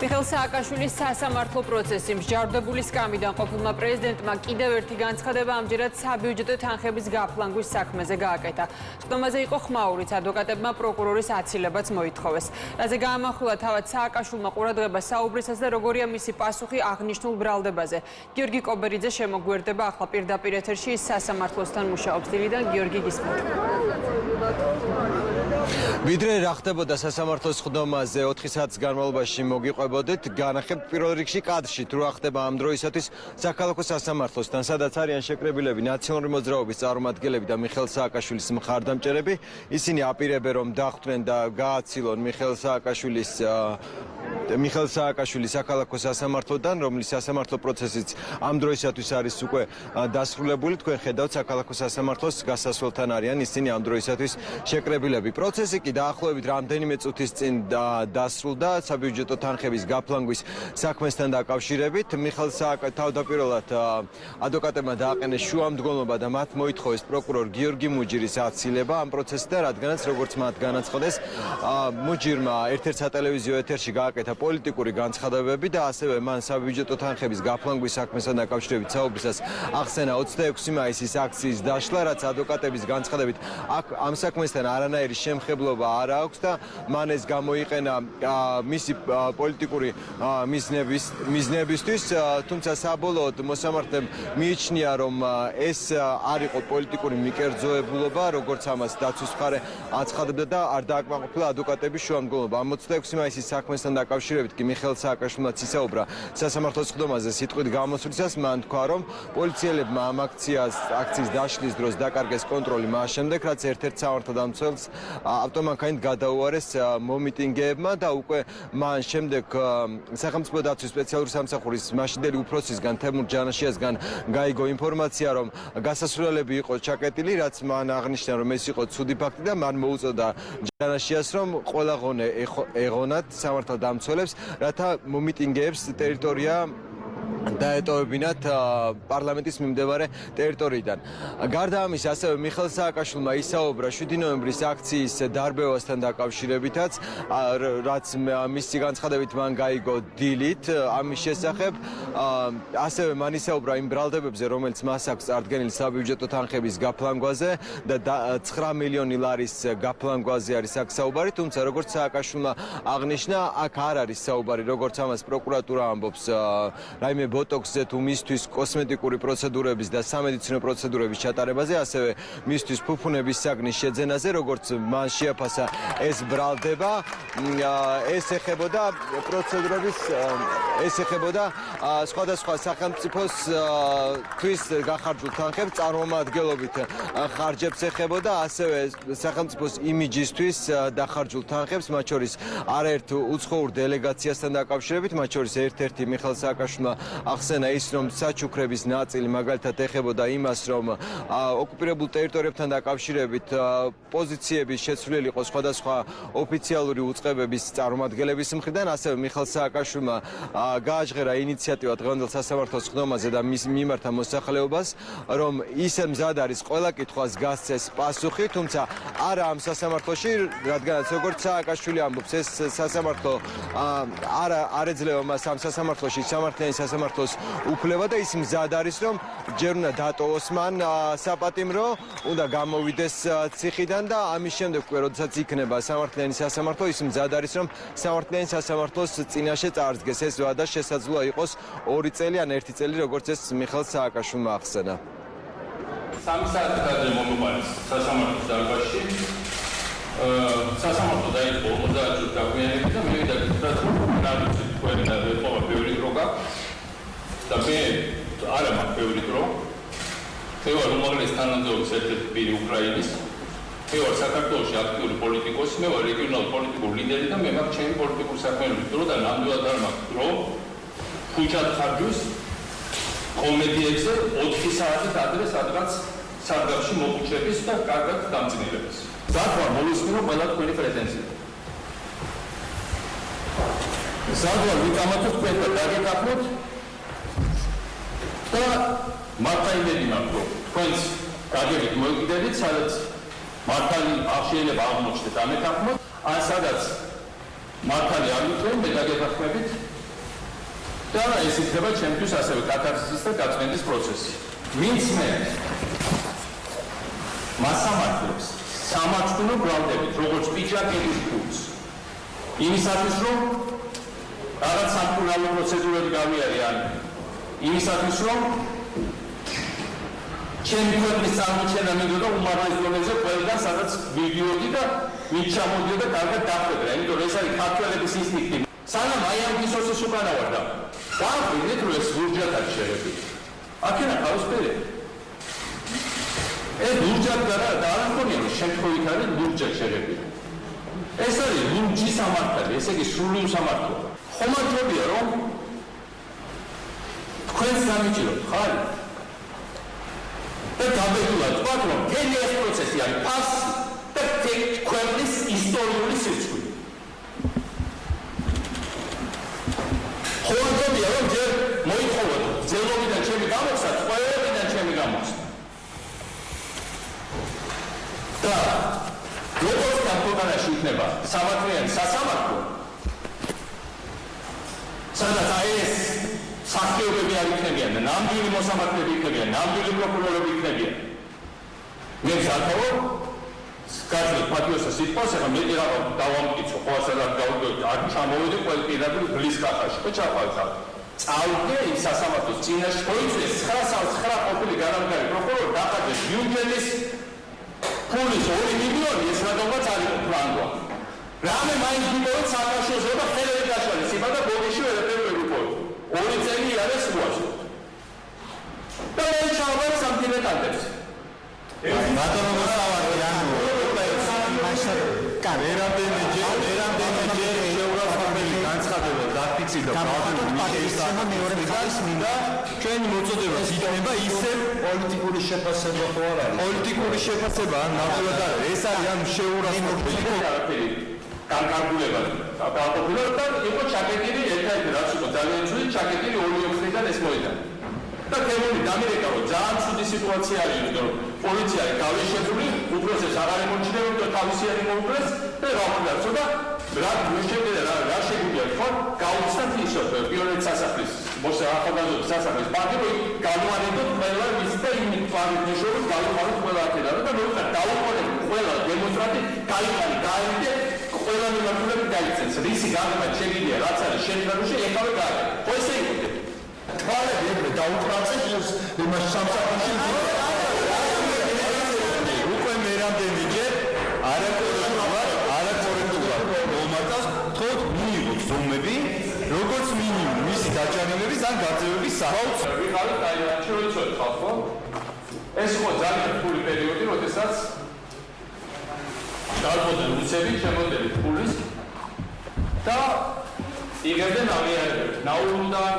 მიხეილ სააკაშვილის სასამართლო პროცესი მსჯავრდებული სკამიდან ყოფილმა პრეზიდენტმა კიდევ ერთი განცხადება ამჯერად საბიუჯეტო თანხების გაფლანგვის საქმეზე გააკეთა. სხდომაზე იყო ხმაურიც, ადვოკატებმა პროკურორის აცილებაც მოითხოვეს. რაზე გაამახვილა თავად სააკაშვილმა ყურადღება საუბრისას და როგორია მისი პასუხი აღნიშნულ ბრალდებაზე. გიორგი კობერიძე შემოგვერდება ახლა პირდაპირ ეთერში სასამართლოსთან მუშაობს. დილიდან გიორგი გისმენთ. ვიდრე რა ხდებოდა სასამართლოს სხდომაზე 4 საათის განმავლობაში მოგიყვებოდით, განახებთ პირველ რიგში კადრში თუ რა ხდება ამ დროისათვის საქალაქო სასამართლოსთან, სადაც არიან შეკრებილები ნაციონალური მოძრაობის წარმომადგენლები და მიხეილ სააკაშვილის მხარდამჭერები. ისინი აპირებენ რომ დახვდნენ და გააცილონ მიხეილ სააკაშვილის საქალაქო სასამართლოდან, რომლის სასამართლო პროცესიც ამ დროისათვის არის უკვე დასრულებული. თქვენ ხედავთ საქალაქო სასამართლოს გასასვლელთან არიან ისინი ამ დროისათვის შეკრებილები. პროცესი კი დაახლოებით რამდენიმე წუთის წინ დასრულდა საბიუჯეტო თანხების გაფლანგვის საქმესთან დაკავშირებით. მიხეილ სააკაშვილს თავდაპირველად ადვოკატებმა დააყენეს შუამდგომლობა და მათ მოითხოვეს პროკურორ გიორგი მუჯირის აცილება ამ პროცესიდან, რადგანაც როგორც მათ განაცხადეს, მუჯირმა ერთ-ერთ სატელევიზიო ეთერში გააკეთა პოლიტიკური განცხადებები და ასევე მან საბიუჯეტო თანხების გაფლანგვის საქმესთან დაკავშირებით საუბრისას ახსენა 26 მაისის აქციის დაშლა, რაც ადვოკატების განცხადებით ამ საქმესთან არანაირი შემხებლობა არ აქვს და მან ეს გამოიყენა მისი პოლიტიკური მიზნებისთვის, თუმცა საბოლოოდ მოსამართლემ მიიჩნია, რომ ეს არ იყო პოლიტიკური მიკერძოებულობა, როგორც ამას დაცვის მხარე აცხადებდა და არ დააკმაყოფილა ადვოკატების შუამდგომლობა. ამ 26 მაისის საქმესთან დაკავშირებით კი მიხეილ სააკაშვილმაც ისაუბრა სასამართლოს სხდომაზე სიტყვით გამოსვლისას, მან თქვა, რომ პოლიციელებმა ამ აქციის დაშლის დროს დაკარგეს კონტროლი მას შემდეგ, რაც ერთ-ერთ სამართალდამცველს ავტომანქანით გადაუარეს მომიტინგეებმა და უკვე მან შემდეგ სახელმწიფო დაცვის სპეციალური სამსახურის მაშინდელი უფროსისგან თემურ ჯანაშიასგან გაიგო ინფორმაცია, რომ გასასვლელები იყო ჩაკეტილი, რაც მან აღნიშნა, რომ ეს იყო ცუდი ფაქტი და მან მოუწოდა ჯანაშიას, რომ ყველა ღონე ეღონათ სამართალდამცველებს, რათა მომიტინგეებს ტერიტორია დაეტოვებინათ პარლამენტის მიმდებარე ტერიტორიიდან. გარდა ამისა, ასევე მიხეილ სააკაშვილმა ისაუბრა 7 ნოემბრის აქციის დარბევასთან დაკავშირებითაც, რაც მისი განცხადებით მან გაიგო დილით ამის შესახებ. ასევე მან ისაუბრა იმ ბრალდებებზე, რომელიც მას აქვს წარდგენილი საბიუჯეტო თანხების გაფლანგვაზე და 9 მილიონი ლარის გაფლანგვაზე არის აქ საუბარი, თუმცა როგორც სააკაშვილმა აღნიშნა, აქ არ არის საუბარი, როგორც ამას პროკურატურა ამბობს, რაიმე ბოტოქსზე თუ მისთვის კოსმეტიკური პროცედურების და სამედიცინო პროცედურების ჩატარებაზე, ასევე მისთვის ფუფუნების საგნის შეძენაზე, როგორც მან შეაფასა ეს ბრალდება, ეს ეხებოდა პროცედურების, ეს ეხებოდა სხვადასხვა სახელმწიფოს თვის გახარჯულ თანხებს, წარმომადგენლობით ხარჯებს ეხებოდა, ასევე სახელმწიფოს იმიჯისთვის დახარჯულ თანხებს, მათ შორის არაერთ უცხოურ დელეგაციასთან დაკავშირებით, მათ შორის ერთ-ერთი მიხეილ სააკაშვილმა ახსენა ის, რომ საჩუქრების ნაწილი მაგალითად ეხებოდა იმას, რომ ოკუპირებულ ტერიტორიებთან დაკავშირებით პოზიციების შეცვლილი იყო სხვადასხვა ოფიციალური უწყებების წარმომადგენლების მხრიდან, ასევე მიხეილ სააკაშვილმა გააჟღერა ინიციატივა დღევანდელ სასამართლოს სხდომაზე და მის მიმართა მოსახლეობას, რომ ისე მზად არის ყველა კითხვას გასცეს პასუხი, თუმცა არა ამ სასამართლოში, რადგანაც როგორც სააკაშვილი ამბობს, ეს სასამართლო არ ეძლევა მას ამ სასამართლოში სამართლიანი სასამართლოს უფლება და ის მზად არის, რომ ჯერ უნდა დატოვოს მან საპატიმრო, უნდა გამოვიდეს ციხიდან და ამის შემდეგ უკვე როდესაც იქნება სამართლიანი სასამართლო, ის მზად არის, რომ სამართლიანი სასამართლოს წინაშე წარსდგეს. ეს ვადა შესაძლოა იყოს 2 წელი ან 1 წელი, როგორც ეს მიხეილ სააკაშვილმა ახსენა. 3 საათი ადრე მომყარეს სასამართლოს დარბაზში. სასამართლო დაიწყო 50 წუთი დაგვიანებით და მე ვიდაგეთ, რა ვიცი, თქვენ და ეყოლა ბევრი დრო გაქვს. და მე არა მაქვს ბევრი დრო. მე ვარ უმაღლესი თანამდებობის ერთ-ერთი პირი უკრაინის. მე ვარ საქართველოში აქტიური პოლიტიკოსი, მე ვარ რეგიონალური პოლიტიკური ლიდერი და მე მაქვს ჩემი პოლიტიკური საქმიანობის დრო და ნამდვილად არ მაქვს დრო ქუჩად ხარჯვის კომედიებზე 4 საათით ადრე სადღაც სარდაფში მოხუჩების და კარგად დამწნილების. ზარვა მოვისმინო ყველა თქვენი პრეტენზია. ზარვა ვიკამათოთ თქვენ და დაგეკახოთ და მართა იმედი მაქვს, რომ თქვენც გაგებით მოიგდებით, სადაც მართალი აღშენება აღმოჩნდეთ ამ ეთაპმოთ, ან სადაც მართალი არ ვიქნები, მე დაგეთანხმებით. და ეს იქნება ჩემთვის ასევე კათარსისის და გაწმენდის პროცესი. ვინც მე მას ამართლებს სამართლო გრალდებით, როგორც პიჯაკების ფულს. იმისათვის, რომ რაღაც სამკურნალო პროცედურები გავიარე, იმისათვის, რომ ჩემი ქვეყნის წარმოჩენა მინდოდა უმაღლეს დონეზე ყველგან, სადაც ვიდიოდი და ვინც ჩამოდიოდა კარგად დახვედრა, იმიტომ რომ ეს არის ქართველების ინსტინქტი. სანამ აი ამ გისოსის უკანა ვარ და დავიწყეთ, რომ ეს ლურჯად არის შერეფილი. აქენა ყავისფერი. ეს ლურჯად და არ მქონია, რომ შემთხვევით არის ლურჯად შერეფილი. ეს არის ლურჯი სამართალი, ესე იგი სრული უსამართლობა. ხომართობია, რომ თქვენს გამიჭიროთ, ხარ? და გამეგვიათ, რომ მთელი ეს პროცესი არის ფარსი და ქვეყნის ისტორიული სიძღვილი. ხომართობია, რომ ჯერ მოითხოვოთ ძელობიდან ჩემი გამოსა, ყველებიდან ჩემი გამოსა. და როგორც გამოგონაში იქნება სამართლიანი სასამართლო, სადაც ეს სახეობები არ იქნებიან და ნამდვილი მოსამართლეები იქნებიან, ნამდვილი პროკურორები იქნებიან. მე ვსათავო გაძლევ პატიოსა სიტყვას, ახლა მეტი რა დავამტკიცო, ხო ასე რა გავდოთ, არ ჩამოვიდე ყველ პირდაპირ ბლის კახაში, ხო ჩაყავდა. წავიდე იმ სასამართლოს წინაშე, მოიწვიეს 909 ყოფილი განამგარი პროკურორი დახარჯეს ბიუჯეტის ფულის 2 მილიონი, ეს რადგანაც არის პლანვა. რამე მაინც გიყოლეთ საქართველოს და ხელები გაშალეს, იბა და ბოდიში ვერაფერი ვერ უყოლეთ. 2 წელი არის უაშო. და მე ჩავარ სამდინეტანტებს. ბატონო მოსავარდი ანუ ერამდენჯერ შეურაცხყოფელი განცხადება დაფიქსირდა ბატონო პატიოსმა მეორე მხარის მინდა ჩვენი მოწოდება იქნება ისევ პოლიტიკური შეფასება ხო არ არის? პოლიტიკური შეფასება ნამდვილად არის. ეს არის ანუ შეურაცხყოფელი განკარგულება დააყოფილა და იყო ჩაკეტილი ერთ-ერთი რაც იყო ძალიან ცუდი ჩაკეტილი 2 მხრიდან ეს მოიდა. და თემური დამირეკა რომ ძალიან ცუდი სიტუაცია არის, იმიტომ რომ პოლიცია არის გავიშებული, უბრალოდ აღარ ემორჩილებოდა და თავისი არ მოუკლეს და რა უნდა ცოტა რა შეგვიძლია რა შეგვიძლია ხო გაუცდათ ისო პიონერ სასახლის მოსახალხო სასახლის პარტიო განვარდოთ ყველა ის და იმ პარტიაშორის განვარდოთ ყველა აქტივა და მოუწა დაუყოვნეთ ყველა დემონსტრანტი გაიყარი გაიგე ყველა მიმართულებით დაიცენს რისი გაგება შეიძლება რაც არის შენგარუში ეხავე გაიგე ხო ესე იყო თვალები ეგრე დაუყრაწეს იმას სამსახურში უკვე მე რამდენჯერ არაკორექტულად მომარტავს თქო მიიღოთ ზომები როგორც მინიმუმ მისი დაჯანილების ან გაძევების საფუძველი. ვიღალით ტაილანდში როიცოთ ხალხო ეს იყო ძალიან რთული პერიოდი, როდესაც ჩავარდნენ რუსები, შემოდიოდნენ ფულის და იღებდნენ აღიარებებს. ნაურუდან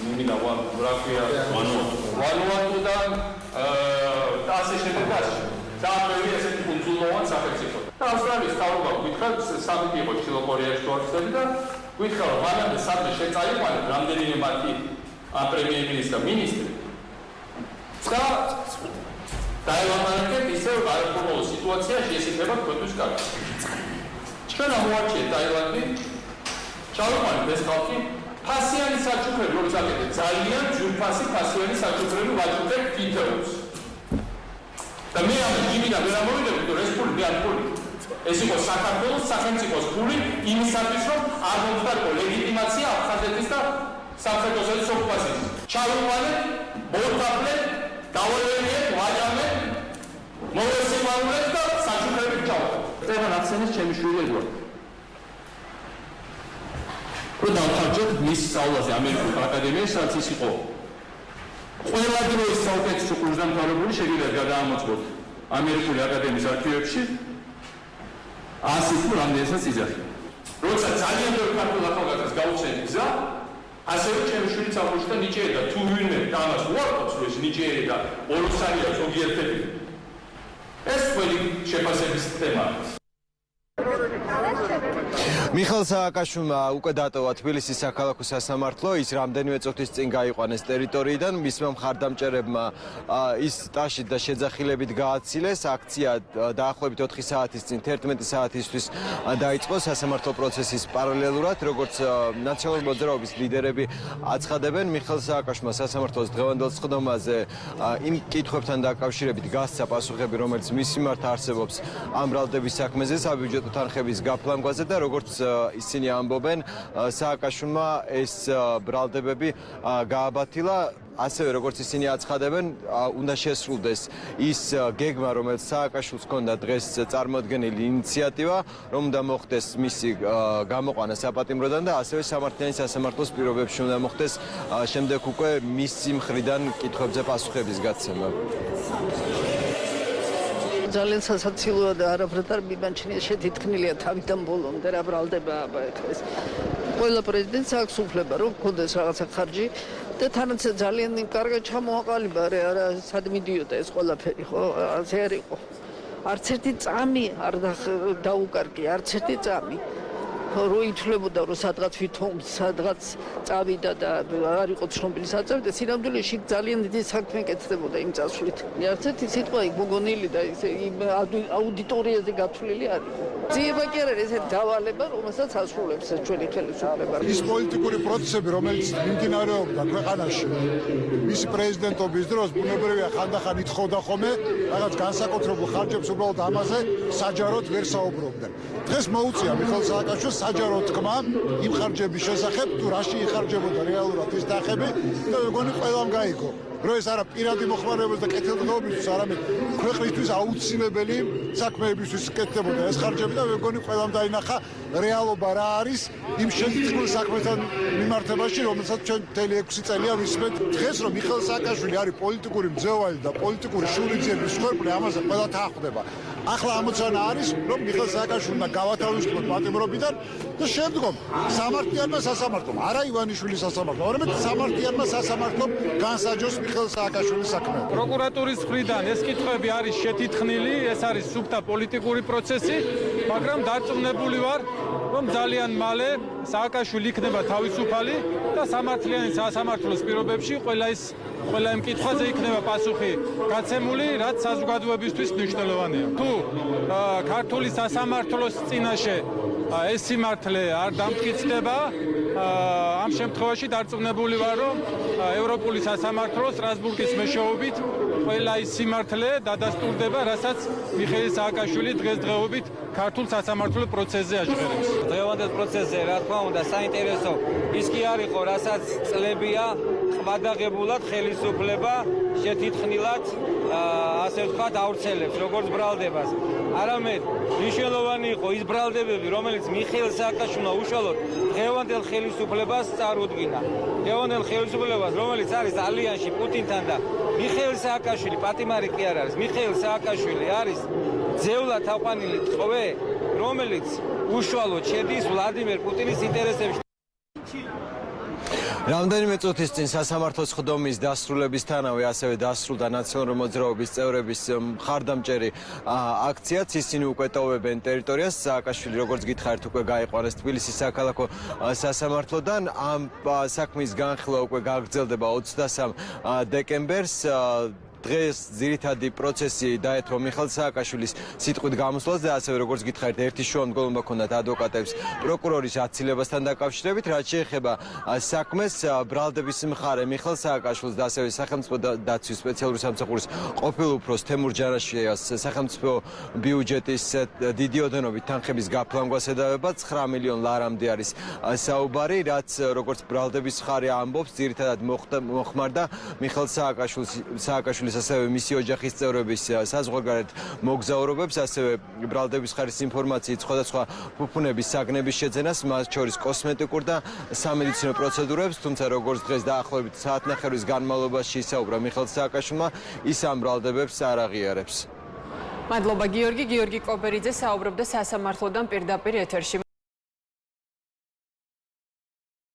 მიმინა ვანუატუდან და ასე შემდეგ და ასე. ძალიან ესეთი კუნძულოვან სახელმწიფო. და ავსტრალიის თავრობა გითხრა, სამი იყო ჩილო-კორეაში თორცები და გითხრა, რომ მანამდე სადმე შეწაიყვანეთ რამდენიმე მათი პრემიერ-მინისტრი და მინისტრი. და დაელამარაკეთ ისევ გარკვეულ სიტუაციაში ეს იქნება ქვეყნის კარგი. ჩვენ ამოვარჩიეთ ტაილანდი, ჩავიყვანეთ ეს ხალხი, ფასიანი საჩუქრები, როგორც აკეთეთ, ძალიან ჯულფასი ფასიანი საჩუქრები ვაჭრობთ თითოეულს. და მე ამ იმიდან ვერ ამოვიდები, რომ ეს ფული არ ფული. ეს იყო საქართველოს სახელმწიფოს ფული იმისათვის, რომ არ მომხდარიყო ლეგიტიმაცია აფხაზეთის და სამხრეთ-ოსეთის ოკუპაციის. ჩავიყვანეთ, მოვთაყნეთ, დავალევიეთ, ვაჭამეთ, მოვესიმავნეთ და საჩუქრებით ჩავხოთ. წერან ახსენეს ჩემი შვილი ედვარდი. რომ დავხარჯოთ მის სწავლაზე ამერიკულ აკადემიაში, სადაც ის იყო ყველა დროის საუკეთესო კურსდამთავრებული, შეგვიძლია გადაამოწმოთ ამერიკული აკადემიის არქივებში 100 თუ რამდენსაც იძახი. როცა ძალიან ბევრი ქართულ ახალგაზრდას გაუჩნდეთ გზა, ასევე ჩემი შვილი საფუძვლი და ნიჭიერდა თუ ვინმე და ამას უარყოფს, რომ ეს ნიჭიერება ოროსარია ზოგიერთები. ეს ყველი შეფასების თემაა. მიხეილ სააკაშვილმა უკვე დატოვა თბილისის საქალაქო სასამართლო, ის რამდენიმე წუთის წინ გაიყვანეს ტერიტორიიდან, მისმა მხარდამჭერებმა ის ტაშით და შეძახილებით გააცილეს. აქცია დაახლოებით 4 საათის წინ 11 საათისთვის დაიწყო სასამართლო პროცესის პარალელურად, როგორც ნაციონალური მოძრაობის ლიდერები აცხადებენ, მიხეილ სააკაშვილმა სასამართლოს დღევანდელ სხდომაზე იმ კითხვებთან დაკავშირებით გასცა პასუხები, რომელიც მის მიმართ არსებობს ამ ბრალდების საქმეზე, საბიუჯეტო თანხების გაფლანგვაზე და როგორც ისინი ამბობენ, სააკაშვილმა ეს ბრალდებები გააბათილა. ასევე როგორც ისინი აცხადებენ, უნდა შესრულდეს ის გეგმა, რომელიც სააკაშვილს ჰქონდა დღეს წარმოადგენილი ინიციატივა, რომ უნდა მოხდეს მისი გამოყვანა საპატიმროდან და ასევე სამართლიანი სასამართლოს პირობებში უნდა მოხდეს შემდეგ უკვე მისი მხრიდან კითხვებზე პასუხების გაცემა. ძალიან სასაცილოა და არაფრად არ მიმაჩნია, შეთითქმილია თავიდან ბოლომდე რა ბრალდებაა ეს. ყველა პრეზიდენტს აქვს უფლება, რომ გქონდეს რაღაცა ხარჯი და თანაც ძალიან კარგად ჩამოაყალიბა რა სად მიდიოდა ეს ყველაფერი, ხო? ასე არ იყო. არც ერთი წამი არ დაუკარგია, არც ერთი წამი. რო ითვლებოდა, რომ სადღაც ვითომ სადღაც წავიდა და არ იყო ცნობილი საწევი, სინამდვილეში ძალიან დიდი საქმე კეთდებოდა იმ წასვლით. არც ერთი სიტყვა იქ მოგონილი და იმ აუდიტორიაზე გათვლილი არ იყო. ძიება კი არ არის ესეთი დავალება, რომელსაც ასრულებს ჩვენი ხელისუფლება. ის პოლიტიკური პროცესები, რომელიც მიმდინარეობდა ქვეყანაში მისი პრეზიდენტობის დროს, ბუნებრივია ხანდახან ითხოვდა ხოლმე რაღაც განსაკუთრებულ ხარჯებს, უბრალოდ ამაზე საჯაროდ ვერ საუბრობდნენ. დღეს მოუწია მიხეილ სააკაშვილს საჯარო თქმა იმ ხარჯების შესახებ, თუ რაში იხარჯებოდა რეალურად ის თანხები და მეგონი ყველამ გაიგო. რომ ეს არა პირადი მოხმარებების და კეთილდღეობისთვის, არამედ ქვეყნისთვის აუცილებელი საქმეებისთვის კეთდებოდა ეს ხარჯები და მეგონი ყველამ დაინახა რეალობა რა არის იმ შეთქმულ საქმესთან მიმართებაში, რომელსაც ჩვენ მთელი 6 წელია ვისმენთ. დღეს რომ მიხეილ სააკაშვილი არის პოლიტიკური მძევალი და პოლიტიკური შურიგზების მსხვერპლი, ამაზე ყველა თანხმდება. ახლა ამოცანა არის, რომ მიხეილ სააკაშვილმა გავათავისუფლოთ პატიმრობიდან და შემდგომ სამართლიანმა სასამართლომ, არა ივანიშვილის სასამართლომ, არამედ სამართლიანმა სასამართლომ განსაჯოს მიხეილ სააკაშვილის საქმე. პროკურატურის მხრიდან ეს კითხვები არის შეთითხნილი, ეს არის სუფთა პოლიტიკური პროცესი, მაგრამ დარწმუნებული ვარ, რომ ძალიან მალე სააკაშვილი იქნება თავისუფალი და სამართლიანი სასამართლოს პირობებში ყველა იმ კითხვაზე იქნება პასუხი გაცემული, რაც საზოგადოებისთვის მნიშვნელოვანია. თუ ქართული სასამართლოს წინაშე ეს სიმართლე არ დამტკიცდება, ამ შემთხვევაში დარწმუნებული ვარ, რომ ევროპული სასამართლო სტრასბურგის მეშვეობით ყველა ის სიმართლე დადასტურდება, რასაც მიხეილ სააკაშვილი დღესდღეობით ქართულ სასამართლო პროცესზე აჟღერებს. დღევანდელ პროცესზე, რა თქმა უნდა, საინტერესო ის კი არ იყო, რასაც წლებია ყბადაღებულად ხელისუფლება შეთითხნილად ასე ვთქვათ ავრცელებს როგორც ბრალდებას. არამედ მნიშვნელოვანი იყო ის ბრალდებები, რომელიც მიხეილ სააკაშვილმა უშუალოდ დღევანდელ ხელისუფლებას წარუდგინა. დღევანდელ ხელისუფლებას, რომელიც არის ალიანსში პუტინთან და მიხეილ სააკაშვილი პატიმარი კი არ არის. მიხეილ სააკაშვილი არის ძევლად აყვანილი ტყვე, რომელიც უშუალოდ შედის ვლადიმერ პუტინის ინტერესებში. რამდენიმე წუთის წინ სასამართლოს სხდომის დასრულებისთანავე ასევე დასრულდა ნაციონალური მოძრაობის წევრების მხარდამჭერი აქციაც. ისინი უკვე ტოვებენ ტერიტორიას. სააკაშვილი, როგორც გითხარით, უკვე გაიყვანეს თბილისის საქალაქო სასამართლოდან. ამ საქმის განხილვა უკვე გაგრძელდება 23 დეკემბერს. დღეს ძირითადი პროცესი დაეთმო მიხეილ სააკაშვილის სიტყვით გამოსვლას და ასევე როგორც გითხარით, ერთი შუამდგომლობა ჰქონდათ ადვოკატებს პროკურორის აცილებასთან დაკავშირებით, რაც შეეხება საქმეს. ბრალდების მხარე მიხეილ სააკაშვილს და ასევე სახელმწიფო დაცვის სპეციალური სამსახურის ყოფილ უფროს თემურ ჯანაშიას სახელმწიფო ბიუჯეტის დიდი ოდენობით თანხების გაფლანგვას ედავება 9 მილიონ ლარამდე არის საუბარი, რაც როგორც ბრალდების მხარე ამბობს, ძირითადად მოხმარდა მიხეილ სააკაშვილის ასევე მისი ოჯახის წევრების საზღვარგარეთ მოგზაურობებს, ასევე ბრალდების მხარის ინფორმაციით სხვადასხვა ფუფუნების საგნების შეძენას, მათ შორის კოსმეტიკურ და სამედიცინო პროცედურებს, თუმცა როგორც დღეს დაახლოებით საათნახევრის განმავლობაში ისაუბრა მიხეილ სააკაშვილმა, ის ამ ბრალდებებს არ აღიარებს. მადლობა გიორგი კობერიძე საუბრობდა სასამართლოდან პირდაპირ ეთერში.